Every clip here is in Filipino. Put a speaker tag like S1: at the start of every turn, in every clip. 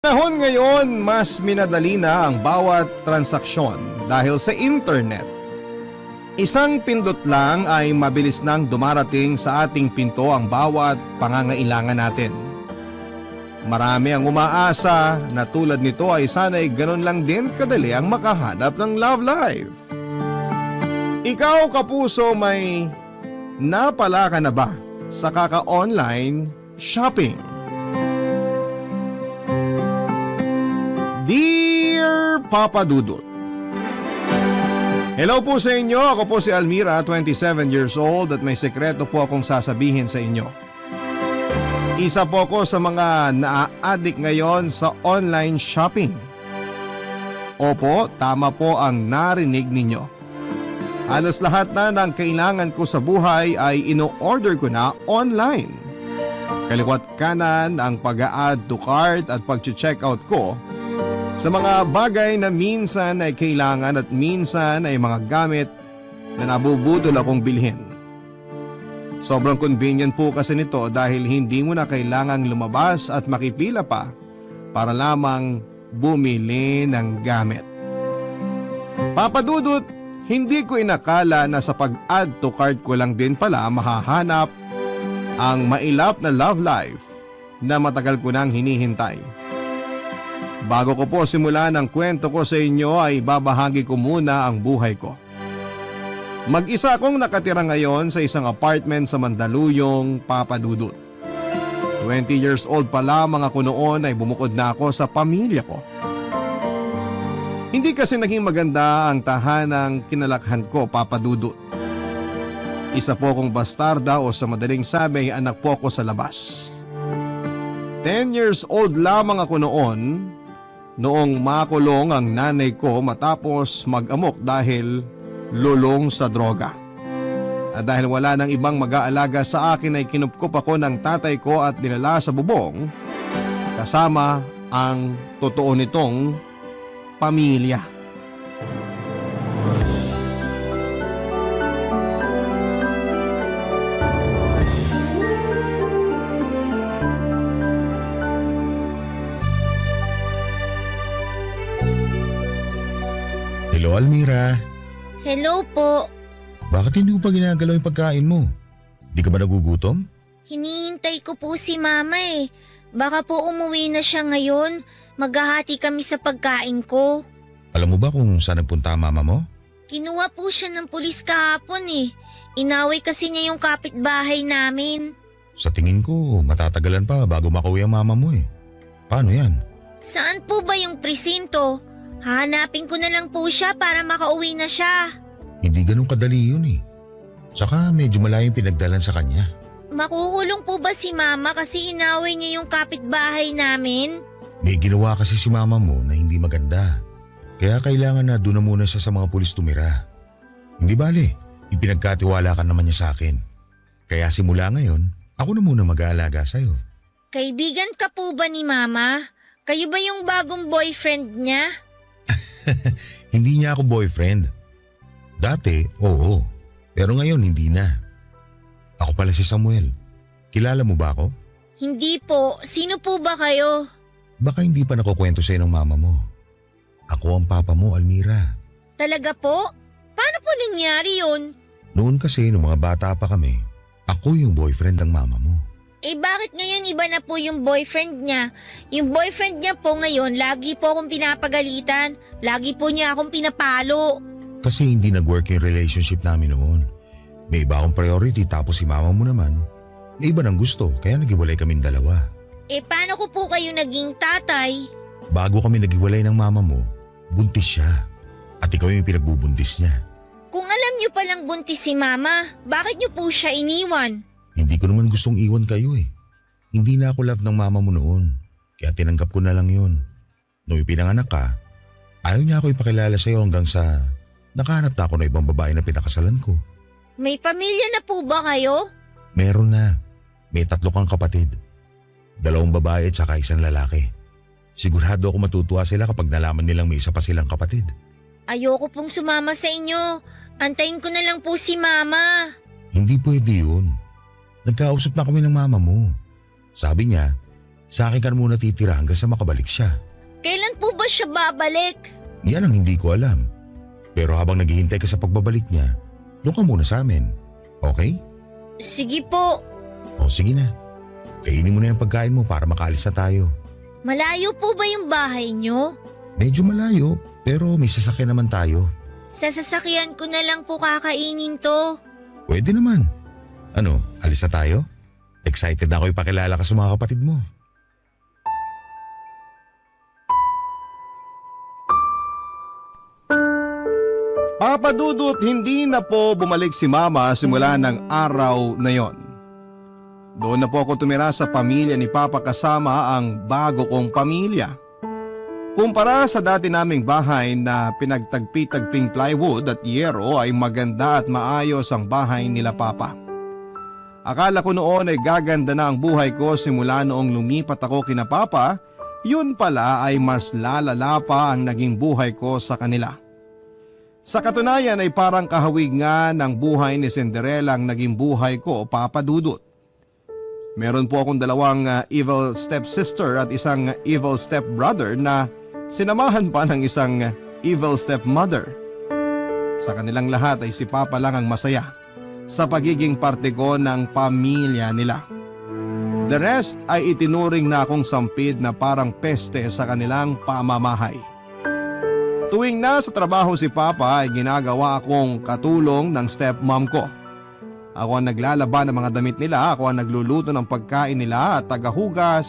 S1: Panahon ngayon, mas minadali na ang bawat transaksyon dahil sa internet. Isang pindot lang ay mabilis nang dumarating sa ating pinto ang bawat pangangailangan natin. Marami ang umaasa na tulad nito ay sana'y ganun lang din kadali ang makahanap ng love life. Ikaw kapuso, may napala ka na ba sa kaka-online shopping? Dear Papa Dudut, hello po sa inyo. Ako po si Almira, 27 years old at may sekreto po akong sasabihin sa inyo. Isa po ako sa mga naa-addict ngayon sa online shopping. Opo, tama po ang narinig ninyo. Halos lahat na ng kailangan ko sa buhay ay ino-order ko na online. Kaliwat kanan ang pag-a-add to cart at pag-check-out ko sa mga bagay na minsan ay kailangan at minsan ay mga gamit na nabubudol akong bilhin. Sobrang convenient po kasi nito dahil hindi mo na kailangang lumabas at makipila pa para lamang bumili ng gamit. Papa Dudut, hindi ko inakala na sa pag-add to cart ko lang din pala mahahanap ang mailap na love life na matagal ko nang hinihintay. Bago ko po simulan ang kwento ko sa inyo ay babahagi ko muna ang buhay ko. Mag-isa akong nakatira ngayon sa isang apartment sa Mandaluyong, Papa Dudut. 20 years old pa lamang ako noon ay bumukod na ako sa pamilya ko. Hindi kasi naging maganda ang tahanang kinalakhan ko, Papa Dudut. Isa po akong bastarda o sa madaling sabi ay anak po ako sa labas. 10 years old lamang ako noong makulong ang nanay ko matapos mag-amok dahil lulong sa droga. At dahil wala nang ibang mag-aalaga sa akin ay kinupkup ako ng tatay ko at dinala sa bubong kasama ang totoo nitong pamilya.
S2: Hello, Almira.
S3: Hello po.
S2: Bakit hindi mo pa ginagalaw yung pagkain mo? Di ka ba nagugutom?
S3: Hinihintay ko po si Mama eh. Baka po umuwi na siya ngayon. Maghahati kami sa pagkain ko.
S2: Alam mo ba kung saan nagpunta ang mama mo?
S3: Kinuha po siya ng pulis kahapon eh. Inaway kasi niya yung kapitbahay namin.
S2: Sa tingin ko, matatagalan pa bago makauwi ang mama mo eh. Paano yan?
S3: Saan po ba yung presinto? Hahanapin ko na lang po siya para makauwi na siya.
S2: Hindi ganun kadali yun eh. Saka medyo malayong pinagdalan sa kanya.
S3: Makukulong po ba si Mama kasi inaway niya yung kapitbahay namin?
S2: May ginawa kasi si mama mo na hindi maganda. Kaya kailangan na doon na muna siya sa mga pulis tumira. Hindi bale, ipinagkatiwala ka naman niya sa akin. Kaya simula ngayon, ako na muna mag-aalaga sa'yo.
S3: Kaibigan ka po ba ni Mama? Kayo ba yung bagong boyfriend niya?
S2: Hindi niya ako boyfriend. Dati, oo. Pero ngayon, hindi na. Ako pala si Samuel. Kilala mo ba ako?
S3: Hindi po. Sino po ba kayo?
S2: Baka hindi pa nakukwento sa'yo ng mama mo. Ako ang papa mo, Almira.
S3: Talaga po? Paano po nangyari yun?
S2: Noon kasi, nung mga bata pa kami, ako yung boyfriend ng mama mo.
S3: Eh bakit ngayon iba na po yung boyfriend niya? Yung boyfriend niya po ngayon, lagi po akong pinapagalitan. Lagi po niya akong pinapalo.
S2: Kasi hindi nag-work yung relationship namin noon. May iba akong priority tapos si mama mo naman, may iba ng gusto kaya naghiwalay kaming dalawa.
S3: Eh paano ko po kayo naging tatay?
S2: Bago kami naghiwalay ng mama mo, buntis siya. At ikaw yung pinagbubuntis niya.
S3: Kung alam niyo palang buntis si Mama, bakit niyo po siya iniwan?
S2: Hindi ko naman gustong iwan kayo eh. Hindi na ako love ng mama mo noon. Kaya tinanggap ko na lang yun. Nung ipinanganak ka, ayaw niya ako ipakilala sa'yo hanggang sa nakahanap na ako ng ibang babae na pinakasalan ko.
S3: May pamilya na po ba kayo?
S2: Meron na. May 3 kang kapatid. 2 babae at saka 1 lalaki. Sigurado ako matutuwa sila kapag nalaman nilang may isa pa silang kapatid.
S3: Ayoko pong sumama sa inyo. Antayin ko na lang po si Mama.
S2: Hindi pwede yun. Nagkausap na kami ng mama mo. Sabi niya, Sa akin ka na muna titira hanggang sa makabalik siya.
S3: Kailan po ba siya babalik?
S2: Yan ang hindi ko alam. Pero habang naghihintay ka sa pagbabalik niya, doon ka muna sa amin. Okay?
S3: Sige po.
S2: O sige na. Kainin mo na yung pagkain mo para makaalis na tayo.
S3: Malayo po ba yung bahay niyo?
S2: Medyo malayo, pero may sasakyan naman tayo.
S3: Sa sasakyan ko na lang po kakainin to.
S2: Pwede naman. Ano, alis na tayo? Excited na ako ipakilala ka sa mga kapatid mo.
S1: Papa Dudut, hindi na po bumalik si Mama simula ng araw na yon. Doon na po ako tumira sa pamilya ni Papa kasama ang bago kong pamilya. Kumpara sa dati naming bahay na pinagtagpi-tagping plywood at yero ay maganda at maayos ang bahay nila Papa. Akala ko noon ay gaganda na ang buhay ko simula noong lumipat ako kina Papa, yun pala ay mas lalala pa ang naging buhay ko sa kanila. Sa katunayan ay parang kahawig nga ng buhay ni Cinderella ang naging buhay ko, Papa Dudut. Meron po akong dalawang evil stepsister at isang evil stepbrother na sinamahan pa ng isang evil stepmother. Sa kanilang lahat ay si Papa lang ang masaya sa pagiging parte ko ng pamilya nila. The rest ay itinuring na akong sampid na parang peste sa kanilang pamamahay. Tuwing nasa trabaho si Papa ay ginagawa akong katulong ng stepmom ko. Ako ang naglalaba ng mga damit nila, ako ang nagluluto ng pagkain nila at tagahugas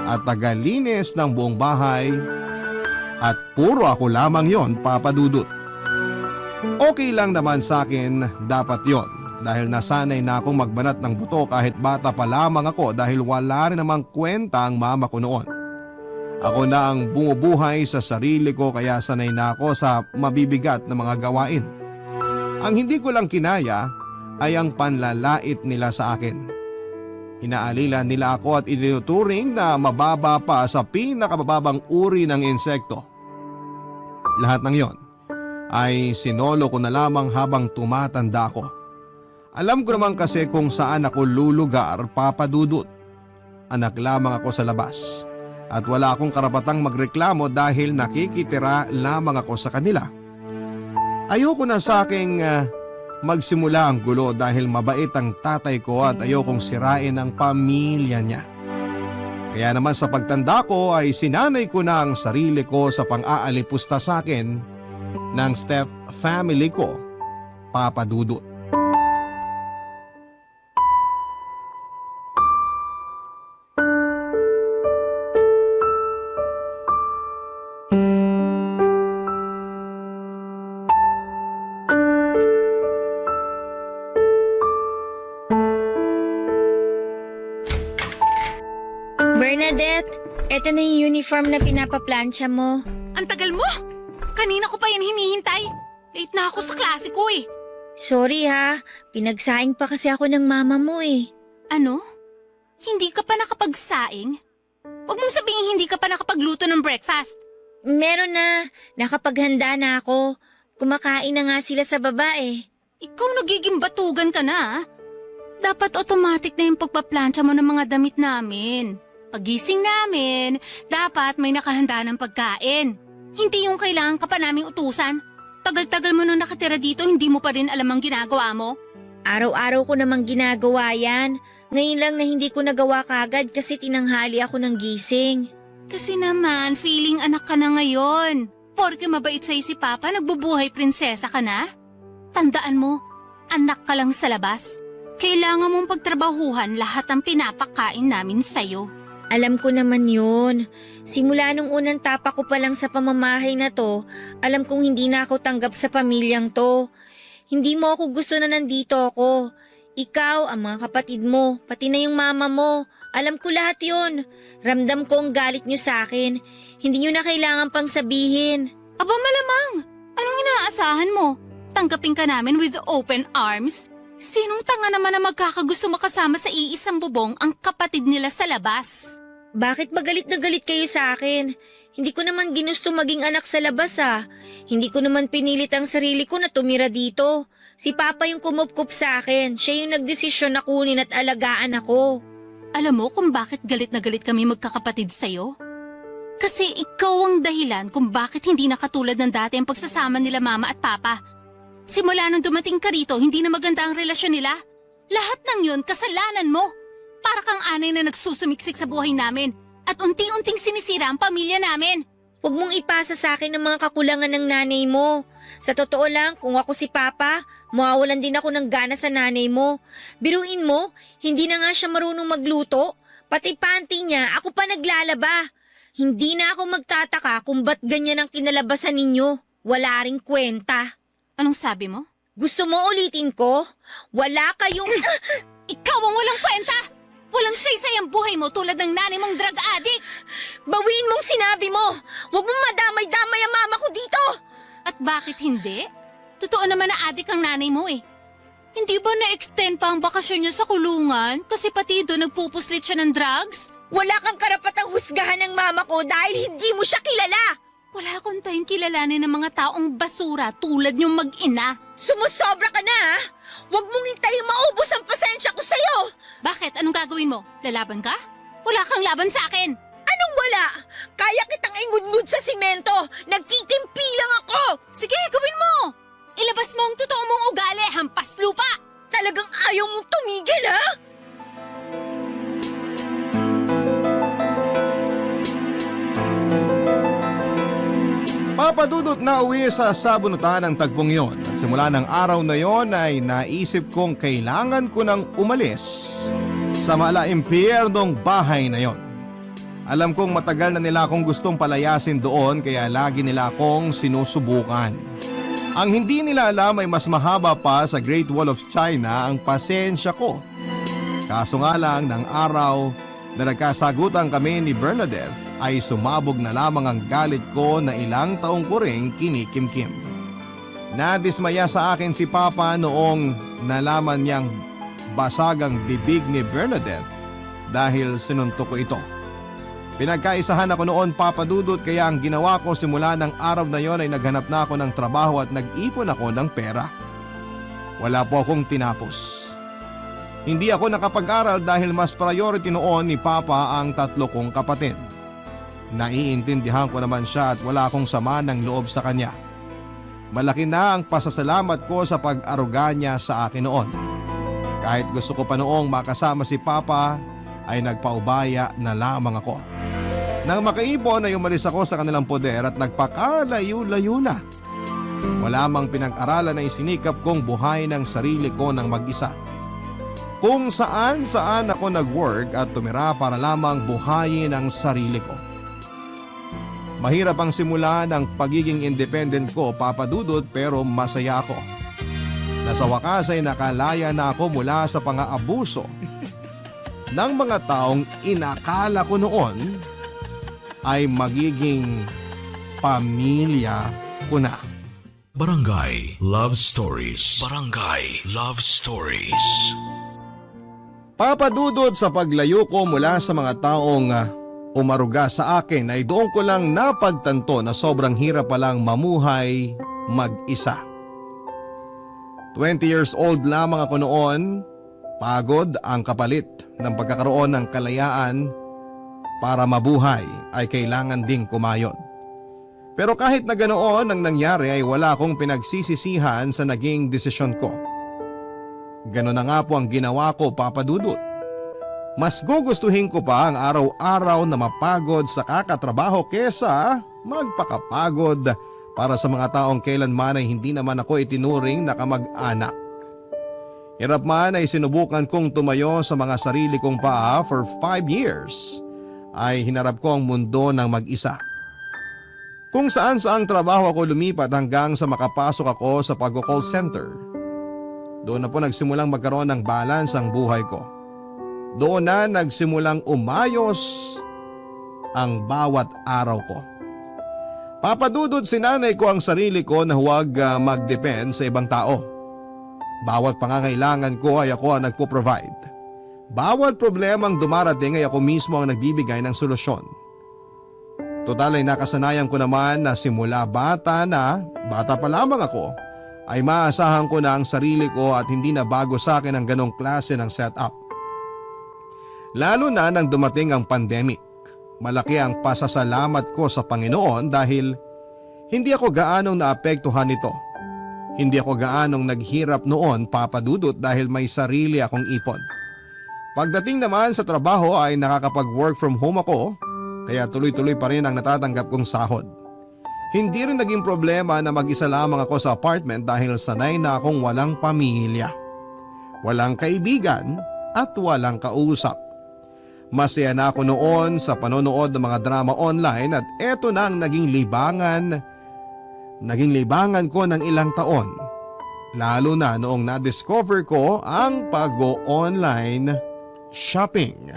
S1: at tagalinis ng buong bahay. At puro ako lamang yon, Papa Dudut. Okay lang naman sa akin dapat yon dahil nasanay na akong magbanat ng buto kahit bata pa lamang ako dahil wala rin namang kwenta ang mama ko noon. Ako na ang bumubuhay sa sarili ko kaya sanay na ako sa mabibigat na mga gawain. Ang hindi ko lang kinaya ay ang panlalait nila sa akin. Inaalila nila ako at itinuturing na mababa pa sa pinakababang uri ng insekto. Lahat ng yon ay sinolo ko na lamang habang tumatanda ako. Alam ko naman kasi kung saan ako lulugar, Papa Dudut. Anak lamang ako sa labas. At wala akong karapatang magreklamo dahil nakikitira lamang ako sa kanila. Ayoko na sa aking magsimula ang gulo dahil mabait ang tatay ko at ayokong sirain ang pamilya niya. Kaya naman sa pagtanda ko ay sinanay ko na ang sarili ko sa pang-aalipusta sa akin ng step family ko, Papa Dudut.
S3: Bernadette, eto na yung uniform na pinapaplansya mo.
S4: Ang tagal mo! Kanina ko pa yan hinihintay. Late na ako sa klase ko eh.
S3: Sorry ha, pinagsaing pa kasi ako ng mama mo eh.
S4: Ano? Hindi ka pa nakapagsaing? Huwag mong sabihin hindi ka pa nakapagluto ng breakfast.
S3: Meron na, nakapaghanda na ako. Kumakain na nga sila sa baba eh.
S4: Ikaw nagiging batugan ka na ah. Dapat automatic na yung pagpaplansya mo ng mga damit namin. Pagising namin, dapat may nakahanda ng pagkain. Hindi yung kailangan ka pa naming utusan. Tagal-tagal mo nung nakatira dito, hindi mo pa rin alam ang ginagawa mo.
S3: Araw-araw ko namang ginagawa yan. Ngayon lang na hindi ko nagawa kagad kasi tinanghali ako ng gising.
S4: Kasi naman, feeling anak ka na ngayon. Porke mabait sa'yo si Papa, nagbubuhay prinsesa ka na. Tandaan mo, anak ka lang sa labas. Kailangan mong pagtrabahuhan lahat ng pinapakain namin sa'yo.
S3: Alam ko naman yun. Simula nung unang tapak ko pa lang sa pamamahay na to, alam kong hindi na ako tanggap sa pamilyang to. Hindi mo ako gusto na nandito ako. Ikaw, ang mga kapatid mo, pati na yung mama mo. Alam ko lahat yun. Ramdam ko ang galit nyo sa akin. Hindi nyo na kailangan pang sabihin.
S4: Aba malamang! Anong inaasahan mo? Tanggapin ka namin with open arms? Sinong tanga naman na magkakagusto makasama sa iisang bubong ang kapatid nila sa labas?
S3: Bakit ba galit na galit kayo sa akin? Hindi ko naman ginusto maging anak sa labas ah. Hindi ko naman pinilit ang sarili ko na tumira dito. Si Papa yung kumupkup sa akin. Siya yung nagdesisyon na kunin at alagaan ako.
S4: Alam mo kung bakit galit na galit kami magkakapatid sa'yo? Kasi ikaw ang dahilan kung bakit hindi na katulad ng dati ang pagsasama nila mama at papa. Simula nung dumating ka rito, hindi na maganda ang relasyon nila. Lahat ng yun, kasalanan mo. Para kang anay na nagsusumiksik sa buhay namin at unti-unting sinisira ang pamilya namin.
S3: Huwag mong ipasa sa akin ang mga kakulangan ng nanay mo. Sa totoo lang, kung ako si Papa, mawawalan din ako ng gana sa nanay mo. Biruin mo, hindi na nga siya marunong magluto. Pati panty niya, ako pa naglalaba. Hindi na ako magtataka kung ba't ganyan ang kinalabasan ninyo. Wala ring kwenta.
S4: Anong sabi mo?
S3: Gusto mo ulitin ko? Wala kayong...
S4: Ikaw ang walang kwenta! Walang saysay ang buhay mo tulad ng nanay mong drug addict!
S3: Bawiin mong sinabi mo! Huwag mong madamay-damay ang mama ko dito!
S4: At bakit hindi? Totoo naman na addict ang nanay mo eh. Hindi ba na-extend pa ang bakasyon niya sa kulungan? Kasi pati doon nagpupuslit siya ng drugs?
S3: Wala kang karapatang husgahan ng mama ko dahil hindi mo siya kilala!
S4: Wala akong tayong kilalanin ng mga taong basura tulad niyong mag-ina.
S3: Sumusobra ka na ha! Huwag mong hintayong maubos ang pasensya ko sa'yo!
S4: Bakit? Anong gagawin mo? Lalaban ka? Wala kang laban sa akin!
S3: Anong wala? Kaya kitang ingudngud sa simento! Nagtitimpi lang ako!
S4: Sige, gawin mo! Ilabas mo ang totoo mong ugali, hampas lupa!
S3: Talagang ayaw mong tumigil ha?
S1: Papadudot na uwi sa sabunutan ng tagpong yon at simula ng araw na yon ay naisip kong kailangan ko nang umalis sa malaimpyernong bahay na yon. Alam kong matagal na nila akong gustong palayasin doon kaya lagi nila akong sinusubukan. Ang hindi nila alam ay mas mahaba pa sa Great Wall of China ang pasensya ko. Kaso nga lang ng araw na nagkasagutan kami ni Bernadette ay sumabog na lamang ang galit ko na ilang taong ko ring kinikimkim. Nadismaya sa akin si Papa noong nalaman niyang basagang bibig ni Bernadette dahil sinuntok ko ito. Pinagkaisahan ako noon, Papa Dudut, kaya ang ginawa ko simula ng araw na yon ay naghanap na ako ng trabaho at nag-ipon ako ng pera. Wala po akong tinapos. Hindi ako nakapag-aral dahil mas priority noon ni Papa ang 3 kong kapatid. Naiintindihan ko naman siya at wala akong sama ng loob sa kanya. Malaki na ang pasasalamat ko sa pag-aruga niya sa akin noon. Kahit gusto ko pa noong makasama si Papa, ay nagpaubaya na lamang ako. Nang makaipon ay umalis ako sa kanilang poder at nagpakalayo-layo na. Wala mang pinag-aralan na isinikap kong buhay ng sarili ko ng mag-isa. Kung saan-saan ako nag-work at tumira para lamang buhayin ang sarili ko. Mahirap ang simula ng pagiging independent ko, Papa Dudut, pero masaya ako. Nasa wakas ay nakalaya na ako mula sa pang-aabuso ng mga taong inakala ko noon ay magiging pamilya ko na.
S5: Barangay Love Stories. Barangay Love Stories.
S1: Papa Dudut, sa paglayo ko mula sa mga taong umaruga sa akin ay doon ko lang napagtanto na sobrang hirap palang mamuhay mag-isa. 20 years old lamang ako noon, pagod ang kapalit ng pagkakaroon ng kalayaan para mabuhay ay kailangan ding kumayod. Pero kahit na ganoon ang nangyari ay wala akong pinagsisisihan sa naging desisyon ko. Ganon na nga po ang ginawa ko, Papa Dudut. Mas gugustuhin ko pa ang araw-araw na mapagod sa kakatrabaho kesa magpakapagod para sa mga taong kailanman ay hindi naman ako itinuring na kamag-anak. Hirap man ay sinubukan kong tumayo sa mga sarili kong paa for 5 years ay hinarap ko ang mundo ng mag-isa. Kung saan-saang trabaho ako lumipat hanggang sa makapasok ako sa pag-call center. Doon na po nagsimulang magkaroon ng balance ang buhay ko. Doon na nagsimulang umayos ang bawat araw ko. Papadudod sinanay ko ang sarili ko na huwag mag-depend sa ibang tao. Bawat pangangailangan ko ay ako ang nagpo-provide. Bawat problemang dumarating ay ako mismo ang nagbibigay ng solusyon. Total ay nakasanayan ko naman na simula bata pa lamang ako, ay maasahan ko na ang sarili ko at hindi na bago sa akin ang ganong klase ng setup. Lalo na nang dumating ang pandemic. Malaki ang pasasalamat ko sa Panginoon dahil hindi ako gaanong naapektuhan nito. Hindi ako gaanong naghirap noon, Papa Dudut, dahil may sarili akong ipon. Pagdating naman sa trabaho ay nakakapag-work from home ako, kaya tuloy-tuloy pa rin ang natatanggap kong sahod. Hindi rin naging problema na mag-isa lamang ako sa apartment dahil sanay na akong walang pamilya, walang kaibigan at walang kausap. Masaya na ako noon sa panonood ng mga drama online at eto na ang naging libangan ko ng ilang taon. Lalo na noong na-discover ko ang pag-online shopping.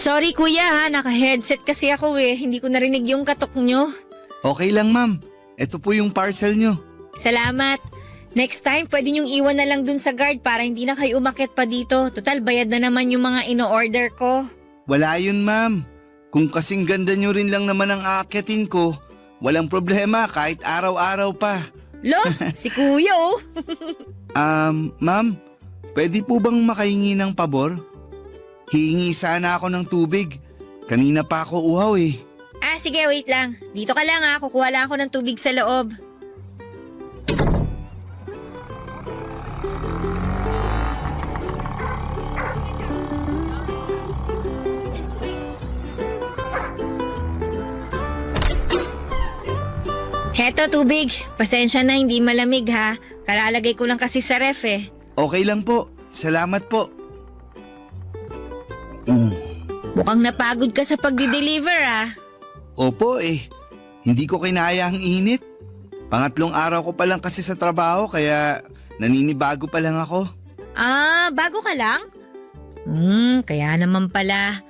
S3: Sorry kuya ha, naka-headset kasi ako hindi ko narinig yung katok nyo.
S6: Okay lang ma'am. Ito po yung parcel nyo.
S3: Salamat. Next time, pwede nyong iwan na lang dun sa guard para hindi na kayo umakyat pa dito. Total, bayad na naman yung mga ino-order ko.
S6: Wala yun ma'am. Kung kasing ganda nyo rin lang naman ang aakyatin ko, walang problema kahit araw-araw pa.
S3: Lo, si kuya oh.
S6: Ma'am, pwede po bang makahingi ng pabor? Hihingi sana ako ng tubig. Kanina pa ako uhaw eh.
S3: Ah, sige, wait lang. Dito ka lang ha, kukuha lang ako ng tubig sa loob. Heto, tubig. Pasensya na, hindi malamig ha. Kalalagay ko lang kasi sa ref eh.
S6: Okay lang po. Salamat po.
S3: Mukhang napagod ka sa pagdi-deliver ah.
S6: Opo eh. Hindi ko kinaya ang init. Pangatlong araw ko pa lang kasi sa trabaho kaya naninibago pa lang ako.
S3: Ah, bago ka lang? Kaya naman pala.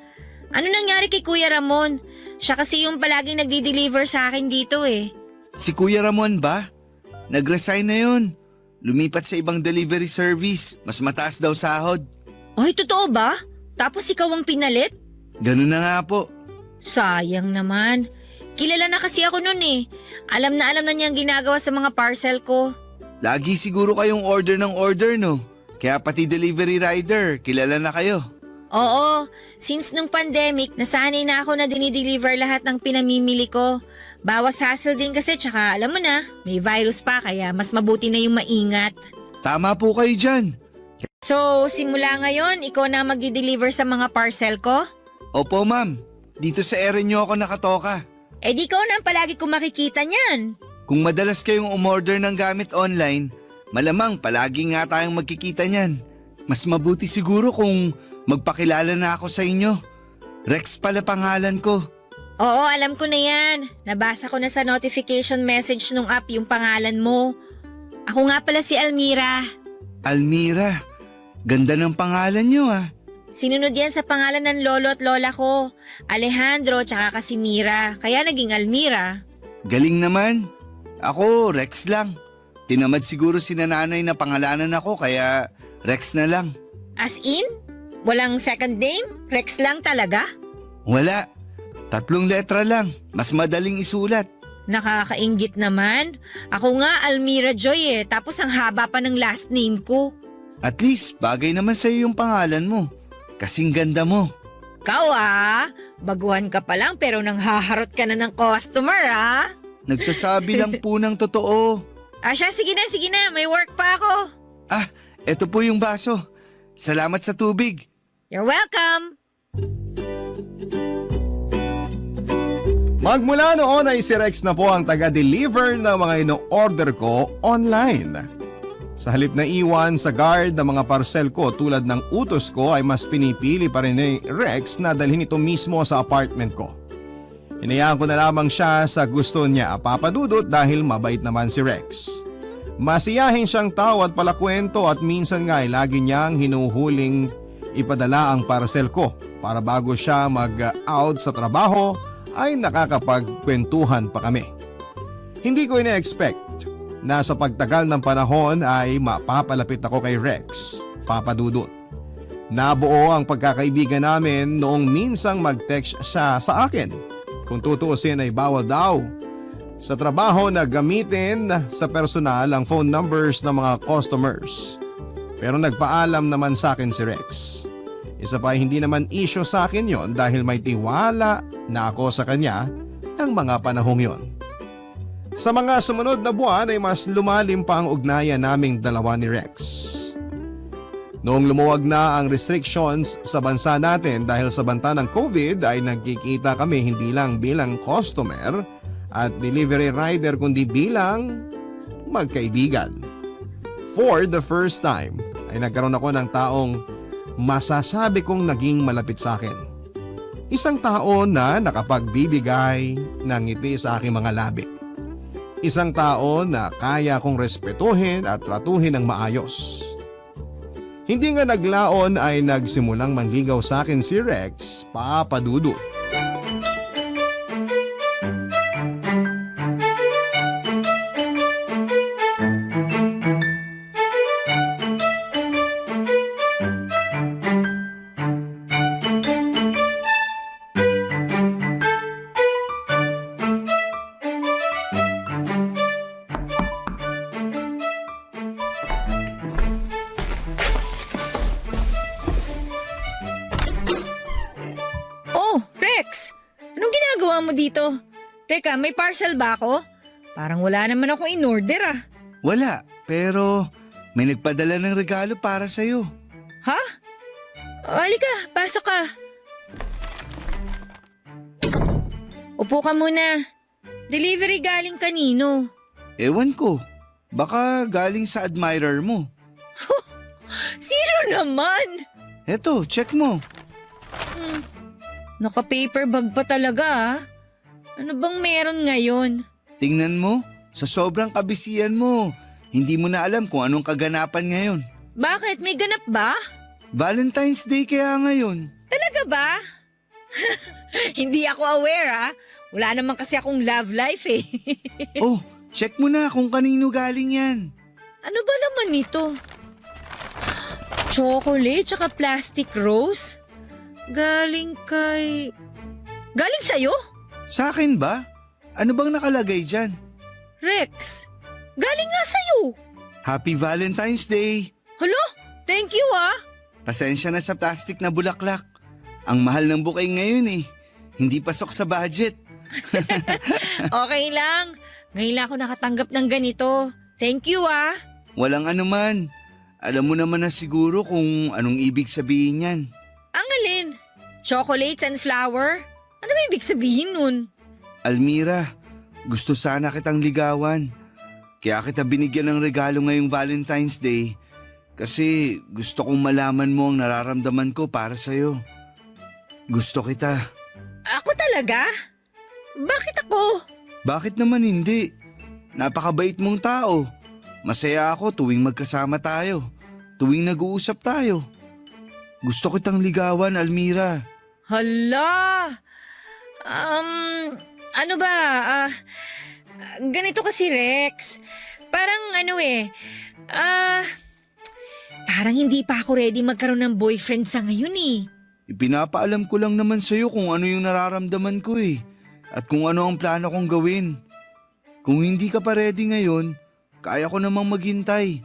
S3: Ano nangyari kay Kuya Ramon? Siya kasi yung palaging nagdi-deliver sa akin dito eh.
S6: Si Kuya Ramon ba? Nag-resign na yun. Lumipat sa ibang delivery service. Mas mataas daw sahod.
S3: Ay, totoo ba? Tapos ikaw ang pinalit?
S6: Ganun na nga po.
S3: Sayang naman. Kilala na kasi ako nun eh. Alam na niya ang ginagawa sa mga parcel ko.
S6: Lagi siguro kayong order ng order no? Kaya pati delivery rider, kilala na kayo.
S3: Oo, since nung pandemic, nasanay na ako na dinideliver lahat ng pinamimili ko. Bawas hassle din kasi tsaka alam mo na, may virus pa kaya mas mabuti na yung maingat.
S6: Tama po kayo dyan.
S3: So, simula ngayon, ikaw na magdi-deliver sa mga parcel ko?
S6: Opo ma'am, dito sa area nyo ako nakatoka.
S3: Eh di ikaw na ang palagi kong makikita niyan.
S6: Kung madalas kayong umorder ng gamit online, malamang palagi nga tayong magkikita niyan. Mas mabuti siguro kung magpakilala na ako sa inyo. Rex pala pangalan ko.
S3: Oo, alam ko na yan. Nabasa ko na sa notification message nung app yung pangalan mo. Ako nga pala si Almira.
S6: Almira, ganda ng pangalan nyo ah.
S3: Sinunod yan sa pangalan ng lolo at lola ko. Alejandro tsaka Casimira, kaya naging Almira.
S6: Galing naman. Ako, Rex lang. Tinamad siguro si nanay na pangalanan ako kaya Rex na lang.
S3: As in? Walang second name? Rex lang talaga?
S6: Wala. 3 letra lang. Mas madaling isulat.
S3: Nakakainggit naman. Ako nga Almira Joy tapos ang haba pa ng last name ko.
S6: At least, bagay naman sa'yo yung pangalan mo. Kasing ganda mo.
S3: Ikaw baguhan ka pa lang pero nang haharot ka na ng customer
S6: Nagsasabi lang po ng totoo.
S3: Siya, sige na, may work pa ako.
S6: Ah, eto po yung baso. Salamat sa tubig.
S3: You're welcome.
S1: Magmula noon ay si Rex na po ang taga-deliver ng mga ino-order ko online. Sa halip na iwan sa guard ng mga parcel ko tulad ng utos ko ay mas pinipili pa rin ni Rex na dalhin ito mismo sa apartment ko. Hinayaan ko na lamang siya sa gusto niya, Papa Dudut, dahil mabait naman si Rex. Masiyahin siyang tao at palakwento at minsan nga ay lagi niyang hinuhuling ipadala ang parcel ko para bago siya mag-out sa trabaho ay nakakapagkwentuhan pa kami. Hindi ko ina-expect na sa pagtagal ng panahon ay mapapalapit ako kay Rex, Papa Dudut. Nabuo ang pagkakaibigan namin noong minsang mag-text siya sa akin. Kung tutuusin ay bawal daw sa trabaho na gamitin sa personal ang phone numbers ng mga customers. Pero nagpaalam naman sa akin si Rex. Isa pa hindi naman issue sa akin yon dahil may tiwala na ako sa kanya ng mga panahong yon. Sa mga sumunod na buwan ay mas lumalim pa ang ugnayan naming dalawa ni Rex. Noong lumuwag na ang restrictions sa bansa natin dahil sa banta ng COVID ay nagkikita kami hindi lang bilang customer at delivery rider kundi bilang magkaibigan. For the first time ay nagkaroon ako ng taong masasabi kong naging malapit sa akin. Isang tao na nakapagbibigay ng ngiti sa aking mga labi. Isang tao na kaya kong respetuhin at tratuhin ng maayos. Hindi nga naglaon ay nagsimulang manligaw sa akin si Rex, Papa Dudut.
S3: Oh, Rex! Anong ginagawa mo dito? Teka, may parcel ba ako? Parang wala naman akong in-order ah.
S6: Wala, pero may nagpadala ng regalo para sa'yo.
S3: Ha? Halika, pasok ka. Upo ka muna. Delivery galing kanino?
S6: Ewan ko, baka galing sa admirer mo.
S3: Sino naman?
S6: Eto, check mo.
S3: Naka-paper bag pa talaga ah. Ano bang meron ngayon?
S6: Tingnan mo, sa sobrang kabisihan mo, hindi mo na alam kung anong kaganapan ngayon.
S3: Bakit? May ganap ba?
S6: Valentine's Day kaya ngayon.
S3: Talaga ba? Hindi ako aware ah. Wala naman kasi akong love life eh.
S6: Oh, check mo na kung kanino galing yan.
S3: Ano ba naman ito? Chocolate tsaka plastic rose? Galing sa'yo?
S6: Sa akin ba? Ano bang nakalagay dyan?
S3: Rex, galing nga sa'yo.
S6: Happy Valentine's Day!
S3: Hala, thank you ah.
S6: Pasensya na sa plastic na bulaklak. Ang mahal ng bouquet ngayon eh. Hindi pasok sa budget.
S3: Okay lang. Ngayon lang ako nakatanggap ng ganito. Thank you ah.
S6: Walang anuman. Alam mo naman na siguro kung anong ibig sabihin yan.
S3: Ang alin? Chocolates and flower? Ano ba ibig sabihin nun?
S6: Almira, gusto sana kitang ligawan. Kaya kita binigyan ng regalo ngayong Valentine's Day kasi gusto kong malaman mo ang nararamdaman ko para sa'yo. Gusto kita.
S3: Ako talaga? Bakit ako?
S6: Bakit naman hindi? Napakabait mong tao. Masaya ako tuwing magkasama tayo. Tuwing nag-uusap tayo. Gusto kitang ligawan, Almira.
S3: Hala! Ano ba? Ganito kasi Rex. Parang parang hindi pa ako ready magkaroon ng boyfriend sa ngayon eh.
S6: Ipinapaalam ko lang naman sa'yo kung ano yung nararamdaman ko eh. At kung ano ang plano kong gawin. Kung hindi ka pa ready ngayon, kaya ko namang maghintay.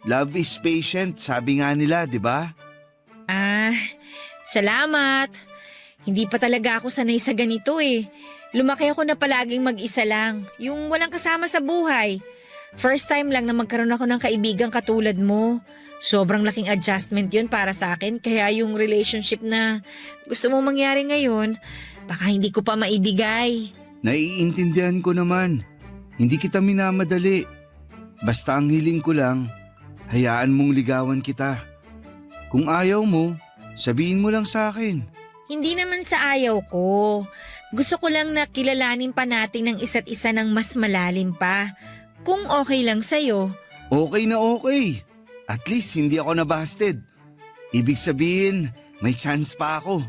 S6: Love is patient, sabi nga nila, di ba?
S3: Salamat. Hindi pa talaga ako sanay sa ganito eh. Lumaki ako na palaging mag-isa lang, yung walang kasama sa buhay. First time lang na magkaroon ako ng kaibigang katulad mo. Sobrang laking adjustment yun para sa akin, kaya yung relationship na gusto mo mangyari ngayon, baka hindi ko pa maibigay.
S6: Naiintindihan ko naman. Hindi kita minamadali. Basta ang hiling ko lang, hayaan mong ligawan kita. Kung ayaw mo, sabihin mo lang sa akin.
S3: Hindi naman sa ayaw ko. Gusto ko lang na kilalanin pa natin ng isa't isa ng mas malalim pa. Kung okay lang sa'yo.
S6: Okay na okay. At least hindi ako nabasted. Ibig sabihin, may chance pa ako.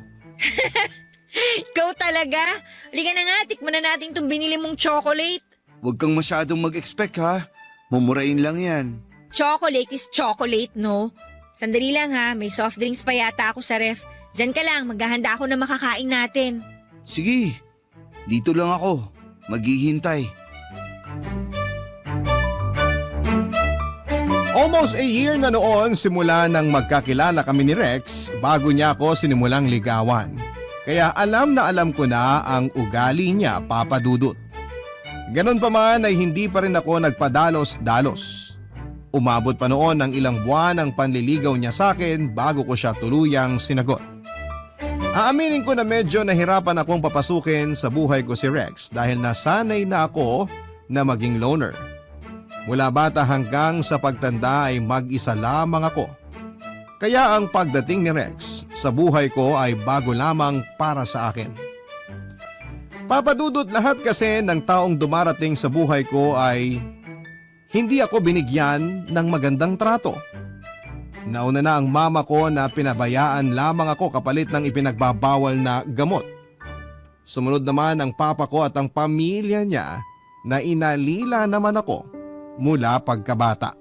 S3: Ikaw talaga? Halika na nga, tikman na natin itong binili mong chocolate.
S6: Huwag kang masyadong mag-expect ha. Mumurain lang yan.
S3: Chocolate is chocolate, no? Sandali lang ha, may soft drinks pa yata ako sa ref. Diyan ka lang, maghahanda ako na makakain natin.
S6: Sige, dito lang ako. Maghihintay.
S1: Almost a year na noon simula nang magkakilala kami ni Rex bago niya ako sinimulang ligawan. Kaya alam na alam ko na ang ugali niya, Papa Dudut. Ganon pa man ay hindi pa rin ako nagpadalos-dalos. Umabot pa noon ng ilang buwan ang panliligaw niya sa akin bago ko siya tuluyang sinagot. Aaminin ko na medyo nahirapan akong papasukin sa buhay ko si Rex dahil nasanay na ako na maging loner. Mula bata hanggang sa pagtanda ay mag-isa lamang ako. Kaya ang pagdating ni Rex sa buhay ko ay bago lamang para sa akin. Papadudot lahat kasi ng taong dumarating sa buhay ko ay hindi ako binigyan ng magandang trato. Nauna na ang mama ko na pinabayaan lamang ako kapalit ng ipinagbabawal na gamot. Sumunod naman ang papa ko at ang pamilya niya na inalila naman ako mula pagkabata.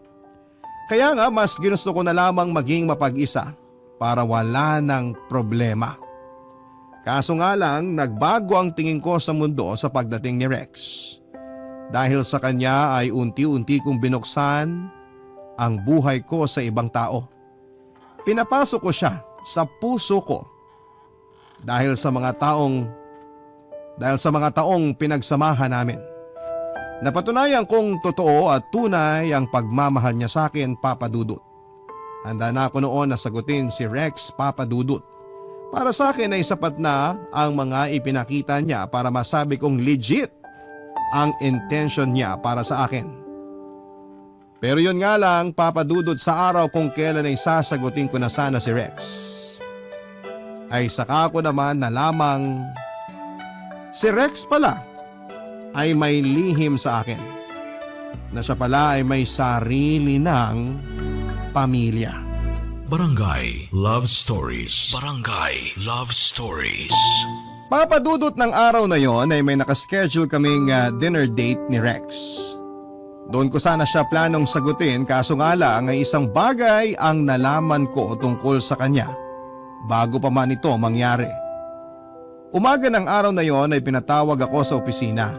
S1: Kaya nga mas ginusto ko na lamang maging mapag-isa para wala ng problema. Kaso nga lang nagbago ang tingin ko sa mundo sa pagdating ni Rex. Dahil sa kanya ay unti-unti kong binuksan ang buhay ko sa ibang tao. Pinapasok ko siya sa puso ko dahil sa mga taong pinagsamahan namin. Napatunayan kong totoo at tunay ang pagmamahal niya sa akin, Papa Dudut. Handa na ako noon na sagutin si Rex, Papa Dudut. Para sa akin ay sapat na ang mga ipinakita niya para masabi kong legit ang intention niya para sa akin. Pero yun nga lang, Papa Dudut, sa araw kung kailan ay sasagutin ko na sana si Rex, ay saka ko naman na lamang si Rex pala ay may lihim sa akin na siya pala ay may sarili ng pamilya.
S5: Barangay Love Stories. Barangay Love Stories.
S1: Papadudot ng araw na yon ay may nakaschedule kaming dinner date ni Rex. Doon ko sana siya planong sagutin kaso nga lang ay isang bagay ang nalaman ko tungkol sa kanya bago pa man ito mangyari. Umaga ng araw na yon ay pinatawag ako sa opisina.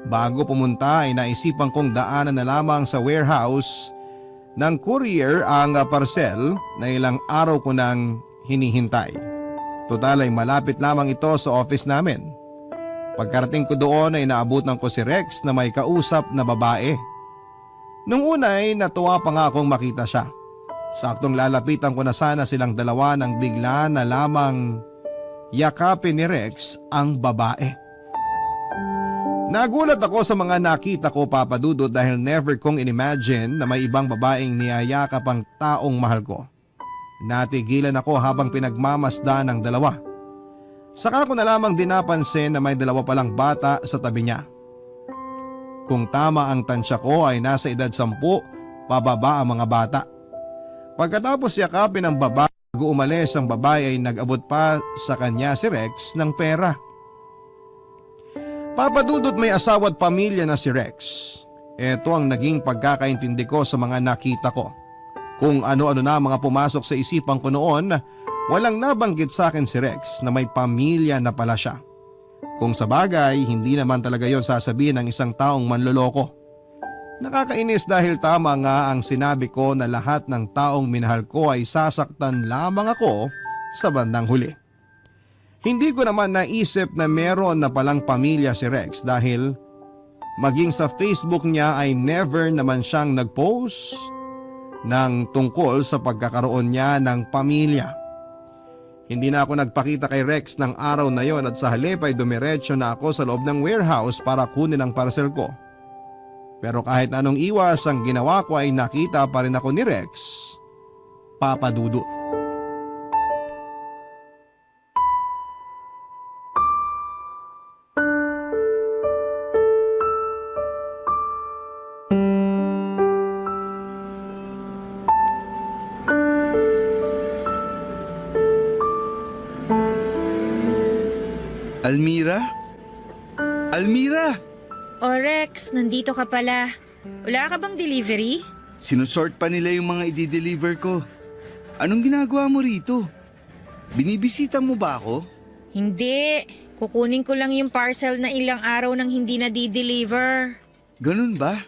S1: Bago pumunta ay naisipan kong daanan na lamang sa warehouse ng courier ang parcel na ilang araw ko nang hinihintay. Total ay malapit lamang ito sa office namin. Pagkarating ko doon ay naabutan ko si Rex na may kausap na babae. Nung una ay natuwa pa nga akong makita siya. Saktong lalapitan ko na sana silang dalawa nang bigla na lamang yakapin ni Rex ang babae. Nagulat ako sa mga nakita ko, Papa Dudut, dahil never kong inimagine na may ibang babaeng niyayakap ang taong mahal ko. Natigilan ako habang pinagmamasdan ng dalawa. Saka ko na lamang dinapansin na may dalawa palang bata sa tabi niya. Kung tama ang tansya ko ay nasa edad 10 pababa ang mga bata. Pagkatapos yakapin ang babae bago umalis ang babae ay nag-abot pa sa kanya si Rex ng pera. Papadudot may asawa at pamilya na si Rex. Ito ang naging pagkakaintindi ko sa mga nakita ko. Kung ano-ano na mga pumasok sa isipan ko noon, walang nabanggit sa akin si Rex na may pamilya na pala siya. Kung sa bagay, hindi naman talaga yon sasabihin ng isang taong manloloko. Nakakainis dahil tama nga ang sinabi ko na lahat ng taong minahal ko ay sasaktan lamang ako sa bandang huli. Hindi ko naman naisip na meron na palang pamilya si Rex dahil maging sa Facebook niya ay never naman siyang nag-post ng tungkol sa pagkakaroon niya ng pamilya. Hindi na ako nagpakita kay Rex ng araw na yon at sa halip ay dumiretso na ako sa loob ng warehouse para kunin ang parcel ko. Pero kahit anong iwas ang ginawa ko ay nakita pa rin ako ni Rex, Papa Dudut.
S6: Almira? Almira!
S3: O Rex, nandito ka pala. Wala ka bang delivery?
S6: Sinusort pa nila yung mga i-deliver ko. Anong ginagawa mo rito? Binibisita mo ba ako?
S3: Hindi. Kukunin ko lang yung parcel na ilang araw nang hindi na di-deliver.
S6: Ganun ba?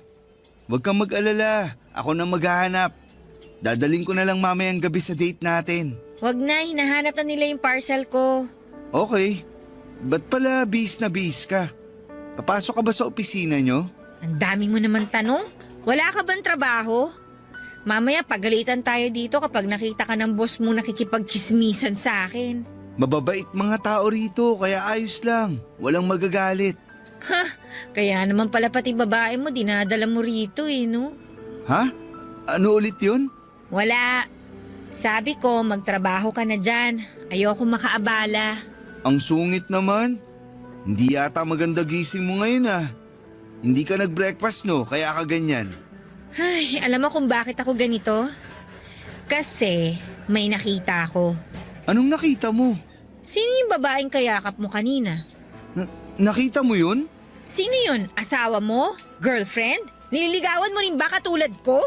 S6: Huwag kang mag-alala. Ako na maghahanap. Dadaling ko na lang mamayang gabi sa date natin.
S3: Wag na, hinahanap na nila yung parcel ko.
S6: Okay. Ba't pala bis na bis ka? Papasok ka ba sa opisina nyo?
S3: Ang dami mo naman tanong. Wala ka bang trabaho? Mamaya pagalitan tayo dito kapag nakita ka ng boss mo nakikipagchismisan sa akin.
S6: Mababait mga tao rito kaya ayos lang. Walang magagalit.
S3: Kaya naman pala pati babae mo dinadala mo rito no?
S6: Ha? Ano ulit yun?
S3: Wala. Sabi ko magtrabaho ka na dyan. Ayoko makaabala.
S6: Ang sungit naman. Hindi yata maganda gising mo ngayon ah. Hindi ka nag-breakfast no, kaya ka ganyan.
S3: Ay, alam mo kung bakit ako ganito? Kasi may nakita ako.
S6: Anong nakita mo?
S3: Sino yung babaeng kayakap mo kanina?
S6: Nakita mo yun?
S3: Sino yun? Asawa mo? Girlfriend? Nililigawan mo rin ba katulad ko?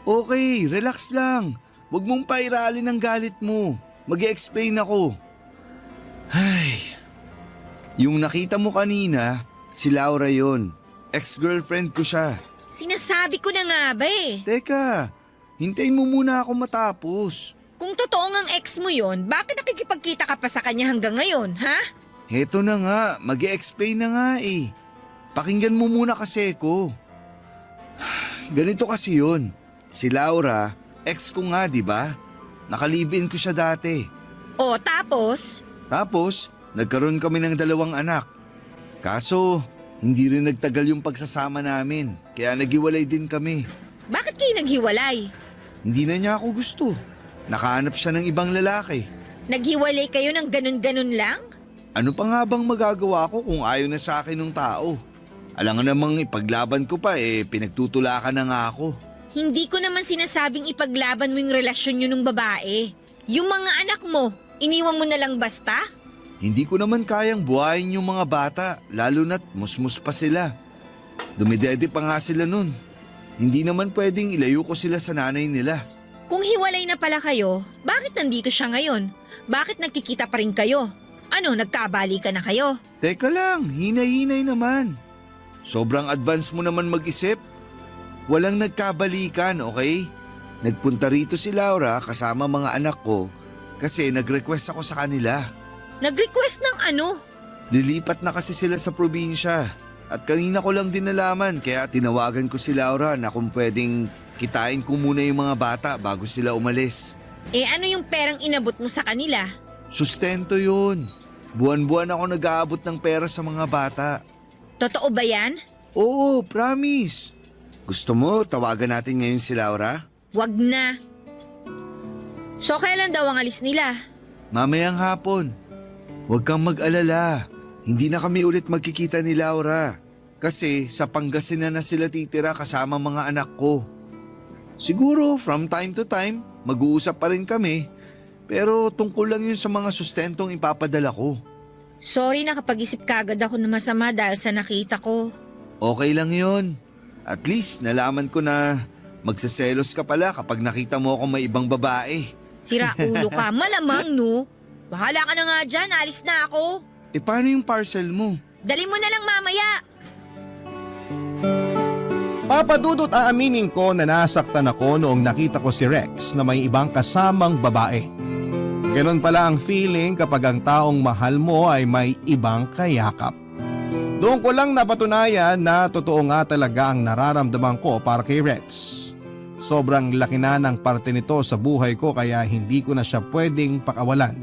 S6: Okay, relax lang. Huwag mong pairalin ang galit mo. Mag-i-explain ako. Ay, yung nakita mo kanina, si Laura yon. Ex-girlfriend ko siya.
S3: Sinasabi ko na nga ba eh.
S6: Teka, hintayin mo muna ako matapos.
S3: Kung totoo ngang ex mo yon, bakit nakikipagkita ka pa sa kanya hanggang ngayon, ha?
S6: Heto na nga, mag-i-explain na nga eh. Pakinggan mo muna kasi ko. Ganito kasi yun. Si Laura, ex ko nga, di ba? Nakalive-in ko siya dati.
S3: O tapos?
S6: Tapos, nagkaroon kami ng 2 anak. Kaso, hindi rin nagtagal yung pagsasama namin, kaya naghiwalay din kami.
S3: Bakit kayo naghiwalay?
S6: Hindi na niya ako gusto. Nakahanap siya ng ibang lalaki.
S3: Naghiwalay kayo ng ganun-ganun lang?
S6: Ano pa nga bang magagawa ko kung ayaw na sa akin ng tao? Alam nga namang ipaglaban ko pa pinagtutulakan na nga ako.
S3: Hindi ko naman sinasabing ipaglaban mo yung relasyon nyo ng babae. Yung mga anak mo, iniwan mo na lang basta?
S6: Hindi ko naman kayang buhayin yung mga bata, lalo na't musmus pa sila. Dumidede pa nga sila nun. Hindi naman pwedeng ilayo ko sila sa nanay nila.
S3: Kung hiwalay na pala kayo, bakit nandito siya ngayon? Bakit nagkikita pa rin kayo? Ano, nagkabali ka na kayo?
S6: Teka lang, hinay-hinay naman. Sobrang advance mo naman mag-isip. Walang nagkabalikan, okay? Nagpunta rito si Laura kasama mga anak ko kasi nag-request ako sa kanila.
S3: Nag-request ng ano?
S6: Lilipat na kasi sila sa probinsya at kanina ko lang din nalaman kaya tinawagan ko si Laura na kung pwedeng kitain ko muna yung mga bata bago sila umalis.
S3: Ano yung perang inabot mo sa kanila?
S6: Sustento yun. Buwan-buwan ako nag-aabot ng pera sa mga bata.
S3: Totoo ba yan?
S6: Oo, promise. Gusto mo tawagan natin ngayon si Laura?
S3: Wag na. So kailan daw ang alis nila?
S6: Mamayang hapon. Huwag kang mag-alala. Hindi na kami ulit magkikita ni Laura. Kasi sa Pangasinan na sila titira kasama mga anak ko. Siguro from time to time, mag-uusap pa rin kami. Pero tungkol lang yun sa mga sustentong ipapadala ko.
S3: Sorry, nakapag-isip kagad ako na masama dahil sa nakita ko.
S6: Okay lang yun. At least nalaman ko na magsaselos ka pala kapag nakita mo ako may ibang babae.
S3: Sira ulo ka, malamang no. Bahala ka na nga dyan, alis na ako.
S6: Paano yung parcel mo?
S3: Dali mo na lang mamaya.
S1: Papadudot aaminin ko na nasaktan ako noong nakita ko si Rex na may ibang kasamang babae. Ganon pala ang feeling kapag ang taong mahal mo ay may ibang kayakap. Doon ko lang napatunayan na totoo nga talaga ang nararamdaman ko para kay Rex. Sobrang laki na ng parte nito sa buhay ko kaya hindi ko na siya pwedeng pakawalan.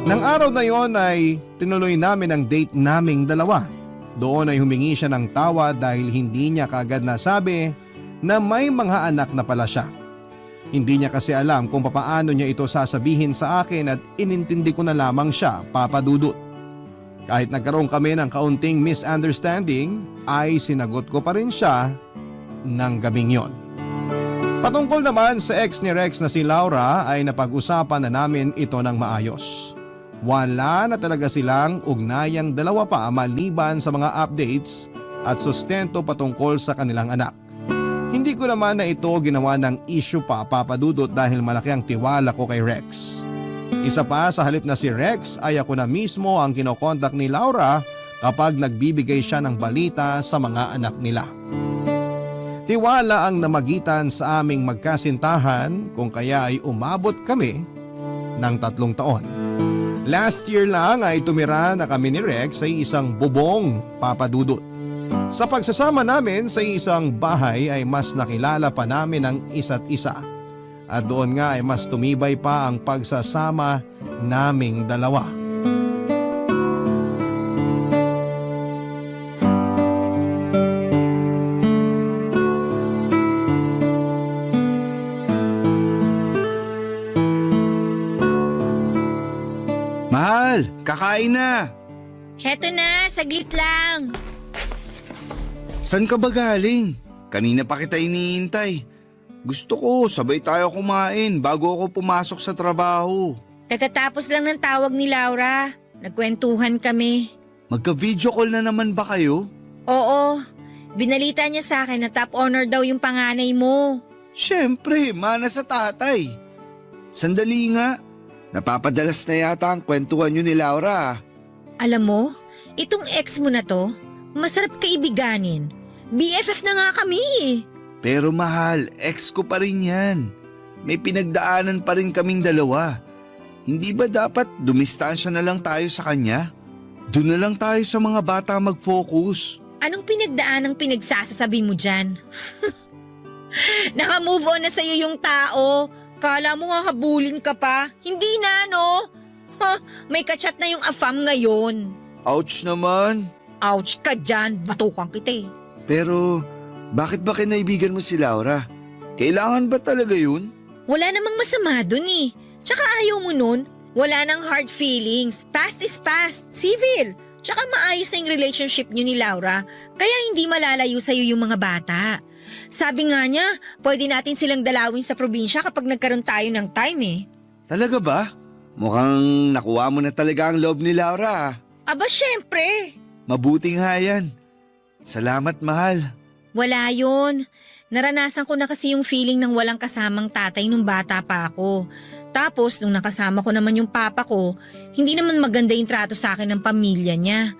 S1: Nang araw na yon ay tinuloy namin ang date naming dalawa. Doon ay humingi siya ng tawa dahil hindi niya kaagad nasabi na may mga anak na pala siya. Hindi niya kasi alam kung papaano niya ito sasabihin sa akin at inintindi ko na lamang siya, Papa Dudut. Kahit nagkaroon kami ng kaunting misunderstanding ay sinagot ko pa rin siya ng gabing yon. Patungkol naman sa ex ni Rex na si Laura ay napag-usapan na namin ito ng maayos. Wala na talaga silang ugnayang dalawa pa maliban sa mga updates at sustento patungkol sa kanilang anak. Hindi ko naman na ito ginawa ng issue pa, Papa Dudut, dahil malaki ang tiwala ko kay Rex. Isa pa, sa halip na si Rex ay ako na mismo ang kinokontak ni Laura kapag nagbibigay siya ng balita sa mga anak nila. Tiwala ang namagitan sa aming magkasintahan kung kaya ay umabot kami ng 3 taon. Last year lang ay tumira na kami ni Rex sa isang bubong, Papa Dudut. Sa pagsasama namin sa isang bahay ay mas nakilala pa namin ang isa't isa. At doon nga ay mas tumibay pa ang pagsasama naming dalawa.
S6: Mahal, kakain na!
S3: Heto na, saglit lang.
S6: San ka ba galing? Kanina pa kita iniintay. Gusto ko sabay tayo kumain bago ako pumasok sa trabaho.
S3: Katatapos lang ng tawag ni Laura. Nagkwentuhan kami.
S6: Magka-video call na naman ba kayo?
S3: Oo, binalita niya sa akin na top honor daw yung panganay mo.
S6: Siyempre, mana sa tatay. Sandali nga, napapadalas na yata ang kwentuhan nyo ni Laura.
S3: Alam mo, itong ex mo na to, masarap kaibiganin. BFF na nga kami eh.
S6: Pero mahal, ex ko pa rin yan. May pinagdaanan pa rin kaming dalawa. Hindi ba dapat dumistansya na lang tayo sa kanya? Doon na lang tayo sa mga bata mag-focus.
S3: Anong pinagdaan ang pinagsasasabi mo dyan? Naka-move on na sa'yo yung tao. Kala mo nga habulin ka pa. Hindi na, no? May kachat na yung afam ngayon.
S6: Ouch naman.
S3: Ouch ka dyan, batukan kita eh.
S6: Pero bakit ba kinaibigan mo si Laura? Kailangan ba talaga yun?
S3: Wala namang masama dun eh. Tsaka ayaw mo nun, wala nang hard feelings. Past is past, civil. Tsaka maayos na yung relationship niyo ni Laura, kaya hindi malalayo sa'yo yung mga bata. Sabi nga niya, pwede natin silang dalawin sa probinsya kapag nagkaroon tayo ng time eh.
S6: Talaga ba? Mukhang nakuha mo na talaga ang loob ni Laura.
S3: Aba syempre,
S6: Mabuting nga yan. Salamat, mahal.
S3: wala yun. Naranasan ko na kasi yung feeling ng walang kasamang tatay nung bata pa ako. Tapos nung nakasama ko naman yung papa ko, hindi naman maganda yung trato sa akin ng pamilya niya.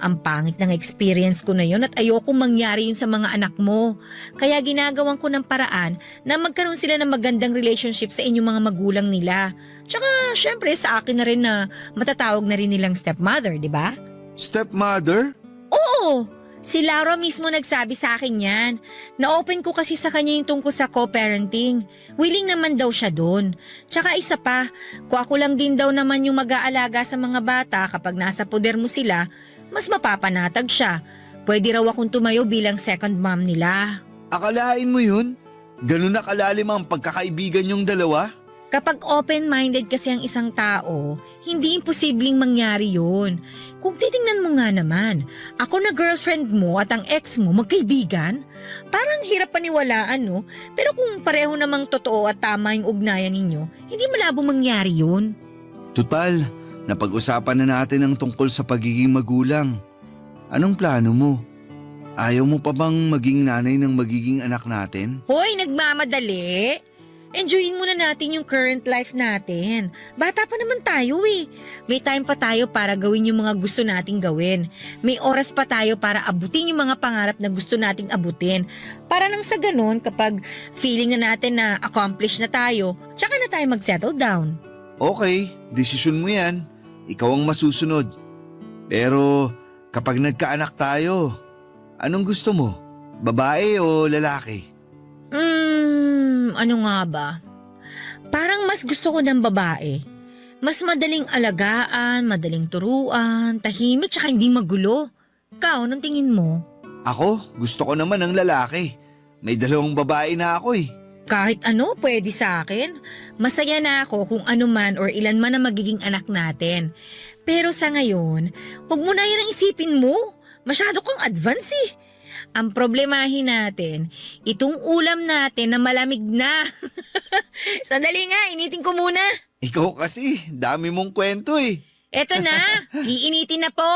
S3: Ang pangit ng experience ko na yun at ayokong mangyari yun sa mga anak mo. Kaya ginagawan ko ng paraan na magkaroon sila ng magandang relationship sa inyong mga magulang nila. Tsaka syempre sa akin na rin na matatawag na rin nilang stepmother, di ba?
S6: Stepmother?
S3: Oo! Si Laura mismo nagsabi sa akin yan. Na-open ko kasi sa kanya yung tungkol sa co-parenting. Willing naman daw siya doon. Tsaka isa pa, kung ako lang din daw naman yung mag-aalaga sa mga bata kapag nasa poder mo sila, mas mapapanatag siya. Pwede raw akong tumayo bilang second mom nila.
S6: Akalain mo yun? Ganun na kalalim ang pagkakaibigan yung dalawa?
S3: Kapag open-minded kasi ang isang tao, hindi imposibleng mangyari yun. Kung titingnan mo nga naman, ako na girlfriend mo at ang ex mo magkaibigan, parang hirap paniwalaan no? Pero kung pareho namang totoo at tama yung ugnayan ninyo, hindi malabo mangyari yun.
S6: Tutal, napag-usapan na natin ang tungkol sa pagiging magulang. Anong plano mo? Ayaw mo pa bang maging nanay ng magiging anak natin?
S3: Hoy, nagmamadali! Enjoyin muna natin yung current life natin. Bata pa naman tayo eh. May time pa tayo para gawin yung mga gusto nating gawin. May oras pa tayo para abutin yung mga pangarap na gusto nating abutin. Para nang sa ganun, kapag feeling na natin na accomplished na tayo, tsaka na tayo mag-settle down.
S6: Okay, desisyon mo yan. Ikaw ang masusunod. Pero kapag nagkaanak tayo, anong gusto mo? Babae o lalaki?
S3: Ano nga ba? Parang mas gusto ko ng babae. Mas madaling alagaan, madaling turuan, tahimik tsaka hindi magulo. Ikaw, anong tingin mo?
S6: Ako, gusto ko naman ng lalaki. May 2 babae na ako eh.
S3: Kahit ano, pwede sa akin. Masaya na ako kung ano man or ilan man ang magiging anak natin. Pero sa ngayon, huwag mo na yan ang isipin mo. Masyado kang advance eh. Ang problemahin natin, itong ulam natin na malamig na. Sandali nga, initin ko muna.
S6: Ikaw kasi, dami mong kwento eh.
S3: Eto na, iinitin na po.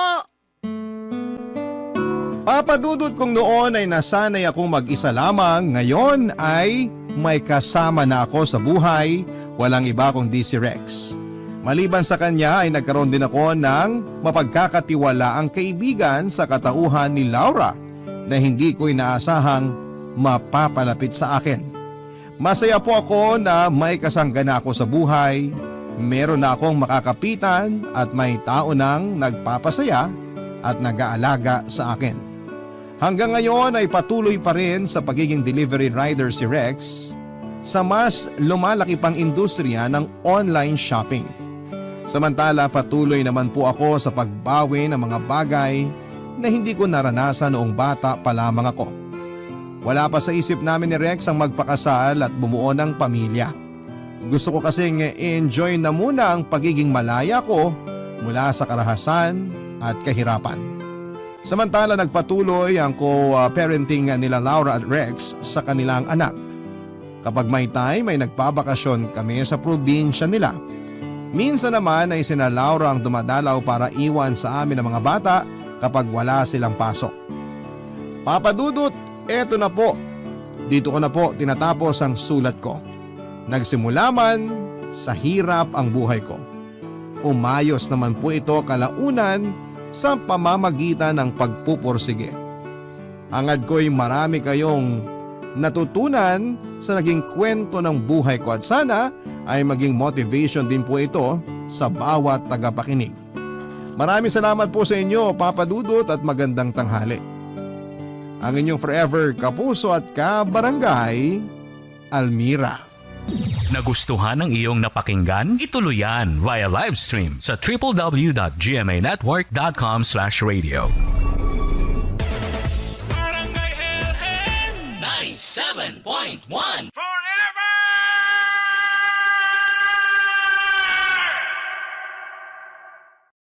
S1: Papadudot kong noon ay nasanay akong mag-isa lamang, ngayon ay may kasama na ako sa buhay, walang iba kundi si Rex. Maliban sa kanya ay nagkaroon din ako ng mapagkakatiwalaang kaibigan sa katauhan ni Laura na hindi ko inaasahang mapapalapit sa akin. Masaya po ako na may kasanggana ako sa buhay, meron na akong makakapitan at may tao nang nagpapasaya at nag-aalaga sa akin. Hanggang ngayon ay patuloy pa rin sa pagiging delivery rider si Rex sa mas lumalaki pang industriya ng online shopping. Samantala patuloy naman po ako sa pagbawi ng mga bagay na hindi ko naranasan noong bata pa lamang ako. Wala pa sa isip namin ni Rex ang magpakasal at bumuo ng pamilya. Gusto ko kasing enjoy na muna ang pagiging malaya ko mula sa karahasan at kahirapan. Samantala nagpatuloy ang co-parenting nila Laura at Rex sa kanilang anak. Kapag may time ay nagpabakasyon kami sa probinsya nila. Minsan naman ay sina Laura ang dumadalaw para iwan sa amin ang mga bata kapag wala silang pasok. Papadudot, eto na po. Dito ko na po tinatapos ang sulat ko. Nagsimula man sa hirap ang buhay ko. Umayos naman po ito kalaunan sa pamamagitan ng pagpupursige. Hangad ko'y marami kayong natutunan sa naging kwento ng buhay ko at sana ay maging motivation din po ito sa bawat tagapakinig. Maraming salamat po sa inyo, Papa Dudut, at magandang tanghali. Ang inyong forever kapuso at kabarangay, Almira.
S5: Nagustuhan ng iyong napakinggan? Ituloy yan via live stream sa www.gmanetwork.com/radio. Barangay LS 97.1